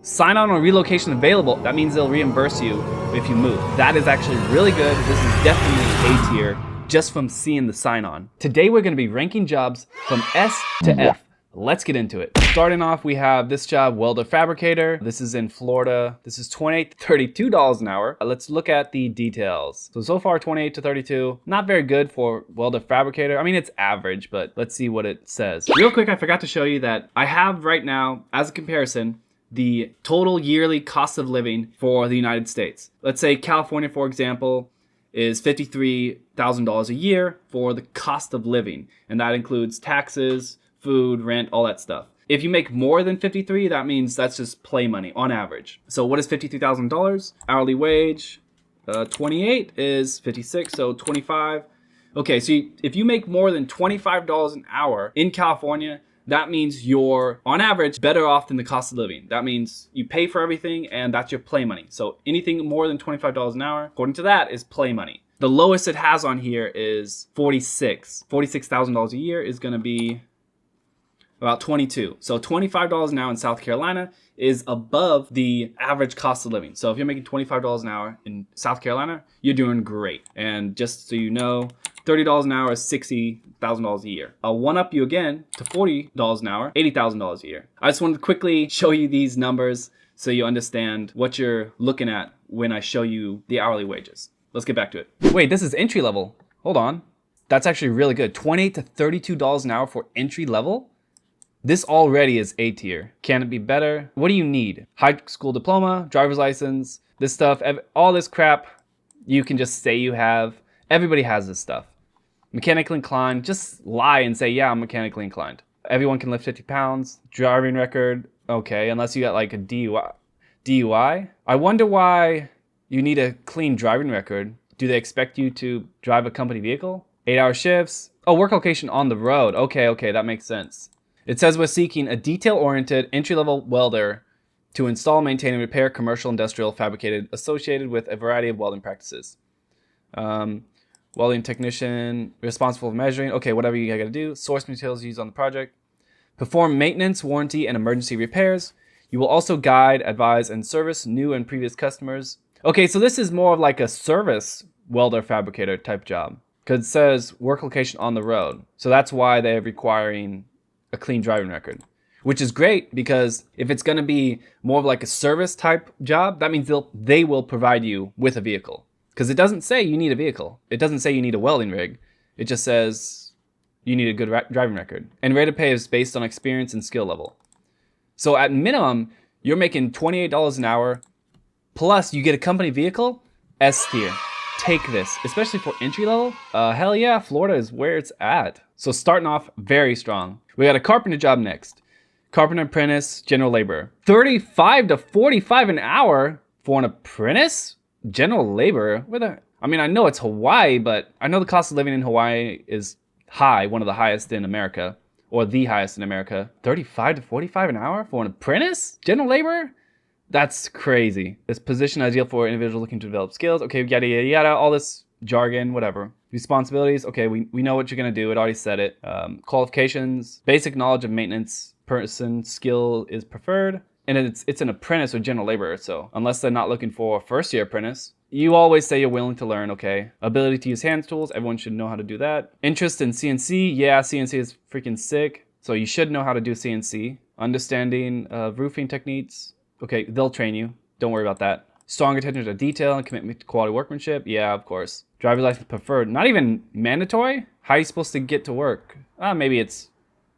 Sign-on or relocation available. That means they'll reimburse you if you move. That is actually really good. This is definitely A tier just from seeing the sign-on. Today we're going to be ranking jobs from S to F. Let's get into it. Starting off, we have this job, Welder fabricator. This is in Florida. This is $28 to $32 an hour. Let's look at the details. So far 28 to 32, not very good for welder fabricator. I mean, it's average, but let's see what it says. Real quick, I forgot to show you that I have right now, as a comparison, the total yearly cost of living for the United States. Let's say California, for example, is $53,000 a year for the cost of living. And that includes taxes, food, rent, all that stuff. If you make more than 53, that means that's just play money on average. So what is $53,000? Hourly wage, 28 is 56, so 25. Okay, so if you make more than $25 an hour in California, that means you're, on average, better off than the cost of living. That means you pay for everything and that's your play money. So anything more than $25 an hour, according to that, is play money. The lowest it has on here is $46,000 a year is gonna be about 22. So $25 an hour in South Carolina is above the average cost of living. So if you're making $25 an hour in South Carolina, you're doing great. And just so you know, $30 an hour is $60,000 a year. I'll one up you again to $40 an hour, $80,000 a year. I just wanted to quickly show you these numbers so you understand what you're looking at when I show you the hourly wages. Let's get back to it. Wait, this is entry level. Hold on. That's actually really good. $28 to $32 an hour for entry level? This already is A tier. Can it be better? What do you need? High school diploma, driver's license, this stuff, all this crap you can just say you have. Everybody has this stuff. Mechanically inclined, just lie and say, yeah, I'm mechanically inclined. Everyone can lift 50 pounds. Driving record, okay, unless you got like a DUI. I wonder why you need a clean driving record. Do they expect you to drive a company vehicle? 8-hour shifts. Oh, work location on the road. Okay, that makes sense. It says we're seeking a detail-oriented entry-level welder to install, maintain, and repair commercial, industrial, fabricated, associated with a variety of welding practices. Welding technician, responsible for measuring. Okay, whatever you gotta do. Source materials used on the project. Perform maintenance, warranty, and emergency repairs. You will also guide, advise, and service new and previous customers. Okay, so this is more of like a service welder fabricator type job, because it says work location on the road. So that's why they're requiring a clean driving record, which is great, because if it's going to be more of like a service type job, that means they will provide you with a vehicle, because it doesn't say you need a vehicle. It doesn't say you need a welding rig. It just says you need a good driving record. And rate of pay is based on experience and skill level. So at minimum, you're making $28 an hour, plus you get a company vehicle. S tier. Take this, especially for entry level. Hell yeah, Florida is where it's at. So starting off very strong. We got a carpenter job next. Carpenter apprentice, general labor. 35 to 45 an hour for an apprentice? General labor? I mean, I know it's Hawaii, but I know the cost of living in Hawaii is high, one of the highest in America, or the highest in America. 35 to 45 an hour for an apprentice? General labor? That's crazy. This position ideal for individuals looking to develop skills. Okay, yada, yada, yada, all this jargon, whatever. Responsibilities, okay, we know what you're gonna do. It already said it. Qualifications, basic knowledge of maintenance, person, skill is preferred. And it's an apprentice or general laborer, so unless they're not looking for a first-year apprentice, you always say you're willing to learn, okay. Ability to use hand tools, everyone should know how to do that. Interest in CNC, yeah, CNC is freaking sick, so you should know how to do CNC. Understanding roofing techniques, okay, they'll train you, don't worry about that. Strong attention to detail and commitment to quality workmanship, yeah, of course. Driver's license preferred, not even mandatory? How are you supposed to get to work? Maybe it's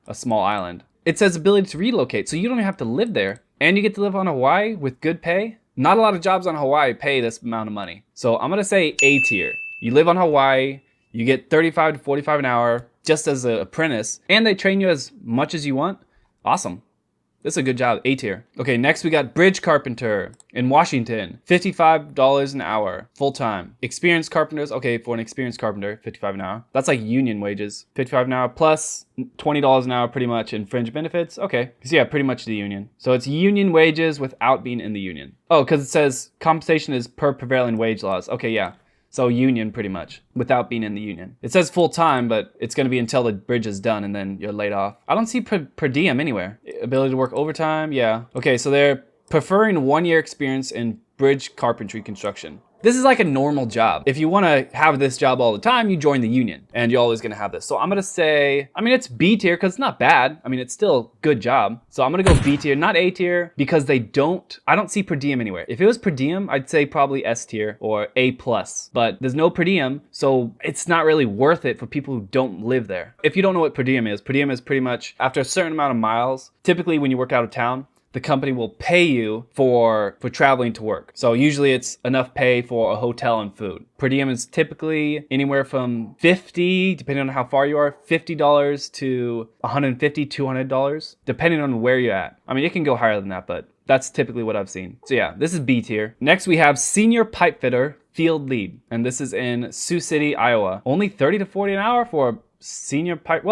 a small island. It says ability to relocate, so you don't even have to live there. And you get to live on Hawaii with good pay. Not a lot of jobs on Hawaii pay this amount of money. So I'm gonna say A tier. You live on Hawaii, you get 35 to 45 an hour just as an apprentice, and they train you as much as you want. Awesome. This is a good job, A tier. Okay, next we got bridge carpenter in Washington, $55 an hour, full time. Experienced carpenters, okay, for an experienced carpenter, $55 an hour. That's like union wages, $55 an hour plus $20 an hour pretty much in fringe benefits. Okay, so yeah, pretty much the union. So it's union wages without being in the union. Oh, because it says compensation is per prevailing wage laws. Okay, yeah. So union pretty much, without being in the union. It says full time, but it's gonna be until the bridge is done and then you're laid off. I don't see per diem anywhere. Ability to work overtime, yeah. Okay, so they're Preferring 1 year experience in bridge carpentry construction. This is like a normal job. If you want to have this job all the time, you join the union and you're always going to have this. So I'm going to say, I mean, it's B tier because it's not bad. I mean, it's still good job. So I'm going to go B tier, not A tier, because I don't see per diem anywhere. If it was per diem, I'd say probably S tier or A plus, but there's no per diem. So it's not really worth it for people who don't live there. If you don't know what per diem is pretty much after a certain amount of miles, typically when you work out of town, the company will pay you for traveling to work. So usually it's enough pay for a hotel and food. Per diem is typically anywhere from $50, depending on how far you are, $50 to $150, $200, depending on where you're at. I mean, it can go higher than that, but that's typically what I've seen. So yeah, this is B tier. Next we have senior pipe fitter field lead. And this is in Sioux City, Iowa. Only 30 to 40 an hour for senior pipe,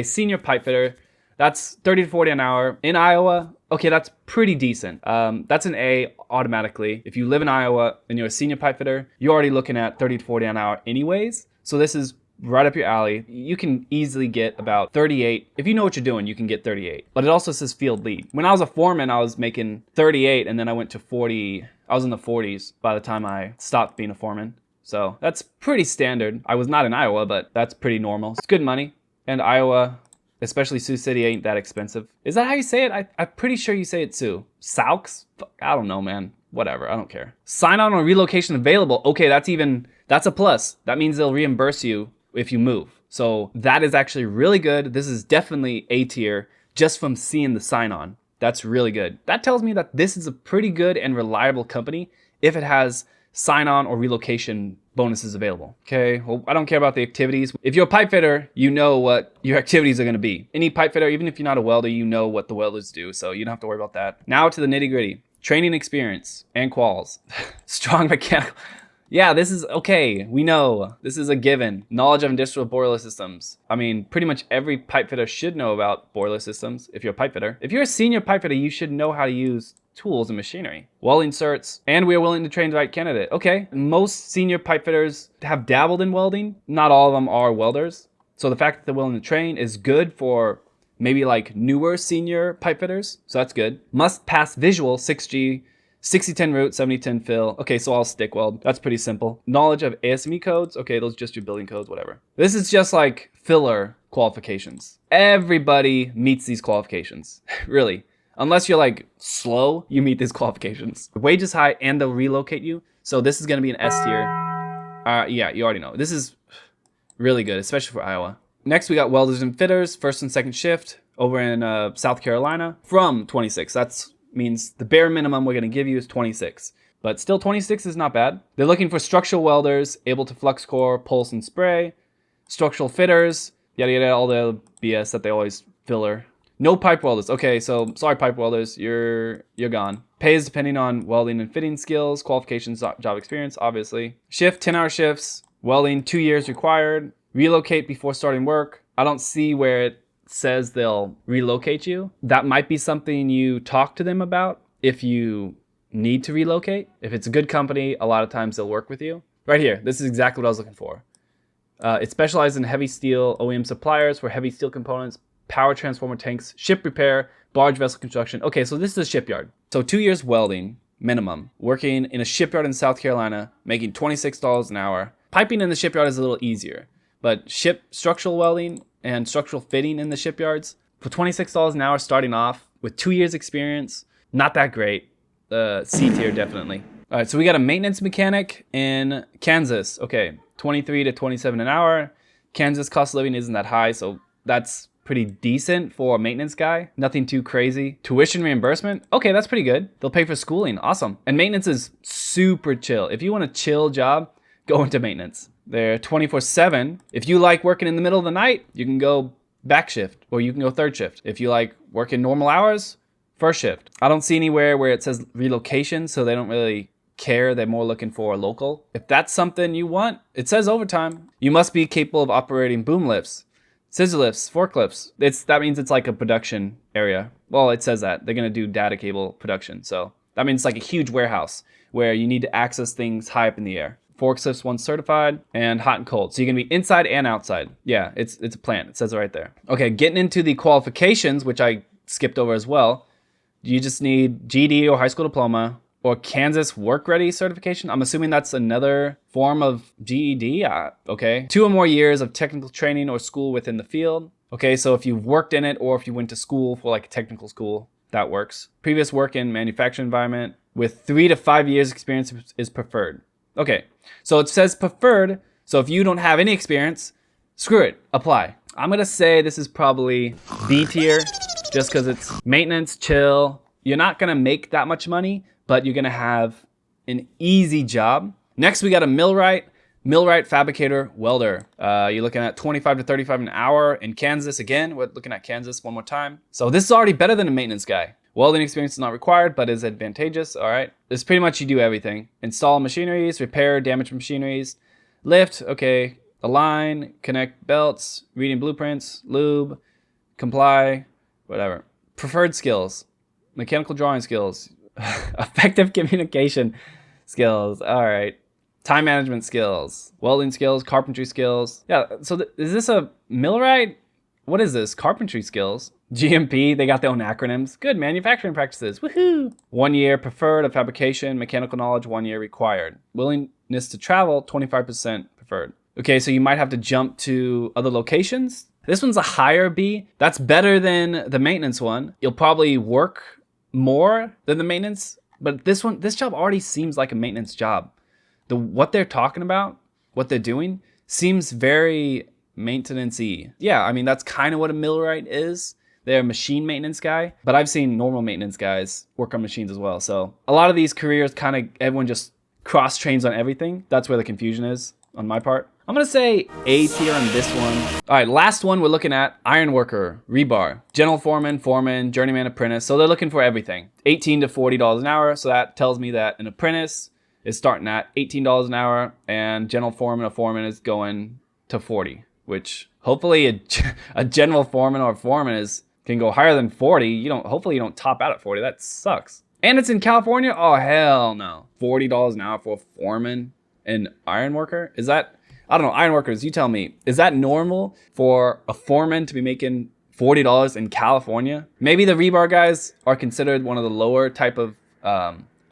senior pipe fitter. That's 30 to 40 an hour in Iowa. Okay, that's pretty decent. That's an A automatically. If you live in Iowa and you're a senior pipe fitter, you're already looking at 30 to 40 an hour anyways. So this is right up your alley. You can easily get about 38. If you know what you're doing, you can get 38. But it also says field lead. When I was a foreman, I was making 38 and then I went to 40. I was in the 40s by the time I stopped being a foreman. So that's pretty standard. I was not in Iowa, but that's pretty normal. It's good money. And Iowa, especially Sioux City, ain't that expensive. Is that how you say it? I'm pretty sure you say it Sioux. Saux? I don't know, man. Whatever, I don't care. Sign on relocation available. Okay, that's a plus. That means they'll reimburse you if you move. So that is actually really good. This is definitely A tier just from seeing the sign on. That's really good. That tells me that this is a pretty good and reliable company if it has sign on or relocation bonuses available. Okay, well, I don't care about the activities. If you're a pipe fitter, you know what your activities are going to be. Any pipe fitter, even if you're not a welder, you know what the welders do, so you don't have to worry about that. Now to the nitty gritty. Training experience and quals. Strong mechanical. Yeah, this is okay. We know this is a given. Knowledge of industrial boiler systems. I mean, pretty much every pipe fitter should know about boiler systems if you're a pipe fitter. If you're a senior pipe fitter, you should know how to use tools and machinery. Welding certs, and we are willing to train the right candidate. Okay, most senior pipe fitters have dabbled in welding. Not all of them are welders. So the fact that they're willing to train is good for maybe like newer senior pipe fitters. So that's good. Must pass visual 6G, 6010 root, 7010 fill. Okay, so I'll stick weld. That's pretty simple. Knowledge of ASME codes. Okay, those are just your building codes, whatever. This is just like filler qualifications. Everybody meets these qualifications, really. Unless you're like slow, you meet these qualifications. The wage is high and they'll relocate you. So this is gonna be an S tier. Yeah, you already know. This is really good, especially for Iowa. Next, we got welders and fitters, first and second shift over in South Carolina from 26. That means the bare minimum we're gonna give you is 26. But still 26 is not bad. They're looking for structural welders, able to flux core, pulse and spray, structural fitters, yada yada, all the BS that they always filler. No pipe welders. Okay, so sorry pipe welders, you're gone. Pay is depending on welding and fitting skills, qualifications, job experience, obviously. Shift, 10-hour shifts, welding, 2 years required. Relocate before starting work. I don't see where it says they'll relocate you. That might be something you talk to them about if you need to relocate. If it's a good company, a lot of times they'll work with you. Right here, this is exactly what I was looking for. It specializes in heavy steel OEM suppliers for heavy steel components, power transformer tanks, ship repair, barge vessel construction. Okay, so this is a shipyard. So 2 years welding, minimum. Working in a shipyard in South Carolina, making $26 an hour. Piping in the shipyard is a little easier. But structural welding and structural fitting in the shipyards, for $26 an hour starting off with 2 years experience, not that great. C tier, definitely. All right, so we got a maintenance mechanic in Kansas. Okay, 23 to 27 an hour. Kansas cost of living isn't that high, so that's pretty decent for a maintenance guy. Nothing too crazy. Tuition reimbursement. Okay, that's pretty good. They'll pay for schooling. Awesome. And maintenance is super chill. If you want a chill job, go into maintenance. They're 24/7. If you like working in the middle of the night, you can go back shift or you can go third shift. If you like working normal hours, first shift. I don't see anywhere where it says relocation, so they don't really care. They're more looking for a local. If that's something you want, it says overtime. You must be capable of operating boom lifts, scissor lifts, forklifts. That means it's like a production area. Well, it says that. They're going to do data cable production. So that means it's like a huge warehouse where you need to access things high up in the air. Forklifts once certified, and hot and cold. So you're gonna be inside and outside. Yeah, it's a plant. It says it right there. Okay, getting into the qualifications, which I skipped over as well. You just need GED or high school diploma or Kansas work ready certification. I'm assuming that's another form of GED. Okay. 2 or more years of technical training or school within the field. Okay, so if you've worked in it or if you went to school for like a technical school, that works. Previous work in manufacturing environment with 3 to 5 years experience is preferred. Okay, so it says preferred. So if you don't have any experience, screw it, apply. I'm gonna say this is probably B tier just because it's maintenance, chill. You're not gonna make that much money, but you're gonna have an easy job. Next, we got a Millwright fabricator welder. You're looking at 25 to 35 an hour in Kansas. Again, we're looking at Kansas one more time. So this is already better than a maintenance guy. Welding experience is not required, but is advantageous. All right. It's pretty much you do everything. Install machineries, repair damaged machineries, lift, okay, align, connect belts, reading blueprints, lube, comply, whatever. Preferred skills, mechanical drawing skills, effective communication skills. All right. Time management skills, welding skills, carpentry skills. Yeah, so is this a Millwright? What is this? Carpentry skills. GMP, they got their own acronyms. Good manufacturing practices, woohoo. 1 year preferred of fabrication, mechanical knowledge, 1 year required. Willingness to travel, 25% preferred. Okay, so you might have to jump to other locations. This one's a higher B. That's better than the maintenance one. You'll probably work more than the maintenance, but this job already seems like a maintenance job. What they're talking about, what they're doing, seems very maintenance-y. Yeah, I mean, that's kind of what a millwright is. They're a machine maintenance guy, but I've seen normal maintenance guys work on machines as well. So a lot of these careers everyone just cross-trains on everything. That's where the confusion is on my part. I'm gonna say A tier on this one. All right, last one we're looking at, iron worker, rebar, general foreman, journeyman, apprentice. So they're looking for everything. $18 to $40 an hour. So that tells me that an apprentice is starting at $18 an hour and general foreman or foreman is going to 40, which hopefully a general foreman or foreman can go higher than 40. Hopefully you don't top out at 40. That sucks. And it's in California? Oh, hell no. $40 an hour for a foreman and iron worker? Is that, I don't know, iron workers, you tell me, is that normal for a foreman to be making $40 in California? Maybe the rebar guys are considered one of the lower type of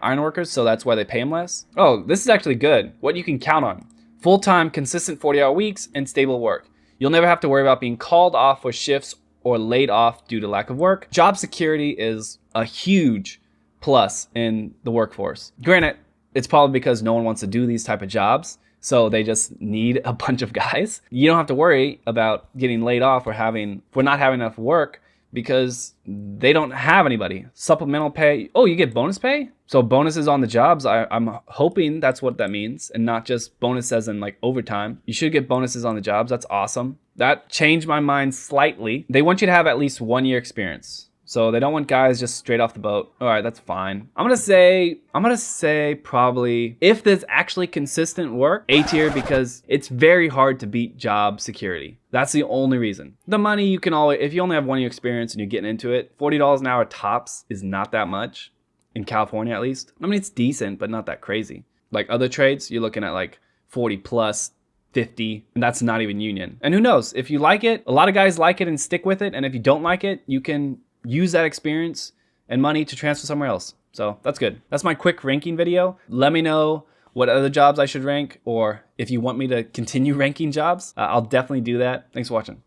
iron workers, so that's why they pay them less. Oh, this is actually good. What you can count on. Full-time, consistent 40-hour weeks and stable work. You'll never have to worry about being called off for shifts or laid off due to lack of work. Job security is a huge plus in the workforce. Granted, it's probably because no one wants to do these type of jobs, so they just need a bunch of guys. You don't have to worry about getting laid off for not having enough work because they don't have anybody. Supplemental pay. Oh, you get bonus pay? So bonuses on the jobs. I'm hoping that's what that means and not just bonus as in like overtime. You should get bonuses on the jobs. That's awesome. That changed my mind slightly. They want you to have at least 1 year experience. So they don't want guys just straight off the boat. All right, that's fine. I'm gonna say probably, if there's actually consistent work, A tier, because it's very hard to beat job security. That's the only reason. The money you can always, if you only have 1 year experience and you're getting into it, $40 an hour tops is not that much in California at least. I mean, it's decent, but not that crazy. Like other trades, you're looking at like 40 plus, 50, and that's not even union. And who knows, if you like it, a lot of guys like it and stick with it. And if you don't like it, you can use that experience and money to transfer somewhere else. So that's good. That's my quick ranking video. Let me know what other jobs I should rank, or if you want me to continue ranking jobs, I'll definitely do that. Thanks for watching.